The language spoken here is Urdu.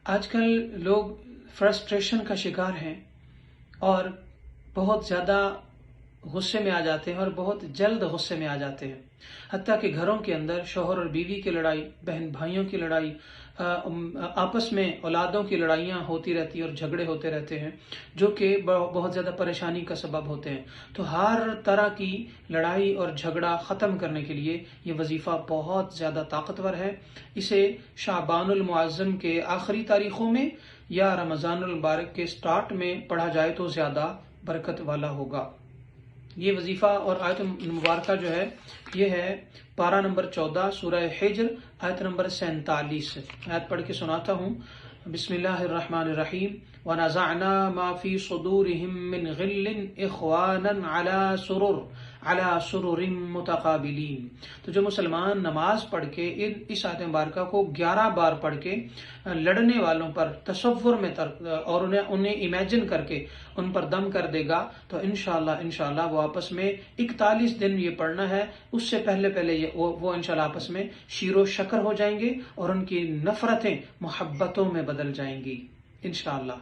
آج کل لوگ فرسٹریشن کا شکار ہیں اور بہت زیادہ غصے میں آ جاتے ہیں اور بہت جلد غصے میں آ جاتے ہیں، حتیٰ کہ گھروں کے اندر شوہر اور بیوی کی لڑائی، بہن بھائیوں کی لڑائی، آپس میں اولادوں کی لڑائیاں ہوتی رہتی ہیں اور جھگڑے ہوتے رہتے ہیں، جو کہ بہت زیادہ پریشانی کا سبب ہوتے ہیں۔ تو ہر طرح کی لڑائی اور جھگڑا ختم کرنے کے لیے یہ وظیفہ بہت زیادہ طاقتور ہے۔ اسے شعبان المعظم کے آخری تاریخوں میں یا رمضان المبارک کے سٹارٹ میں پڑھا جائے تو زیادہ برکت والا ہوگا۔ یہ وظیفہ اور آیت مبارکہ جو ہے یہ ہے پارہ نمبر 14 سورہ حجر آیت نمبر 47۔ آیت پڑھ کے سناتا ہوں۔ بسم اللہ الرحمن الرحیم وَنَزَعْنَا مَا فِي صُدُورِهِم مِّن غِلٍّ إِخْوَانًا عَلَى سُرُرٍ مُتَقَابِلِينَ۔ تو جو مسلمان نماز پڑھ کے اس آیت مبارکہ کو 11 بار پڑھ کے لڑنے والوں پر تصور میں اور انہیں امیجن کر کے ان پر دم کر دے گا تو انشاءاللہ وہ آپس میں 41 دن یہ پڑھنا ہے، اس سے پہلے وہ انشاءاللہ آپس میں شیر و شکر ہو جائیں گے اور ان کی نفرتیں محبتوں میں بدل جائیں گی انشاءاللہ۔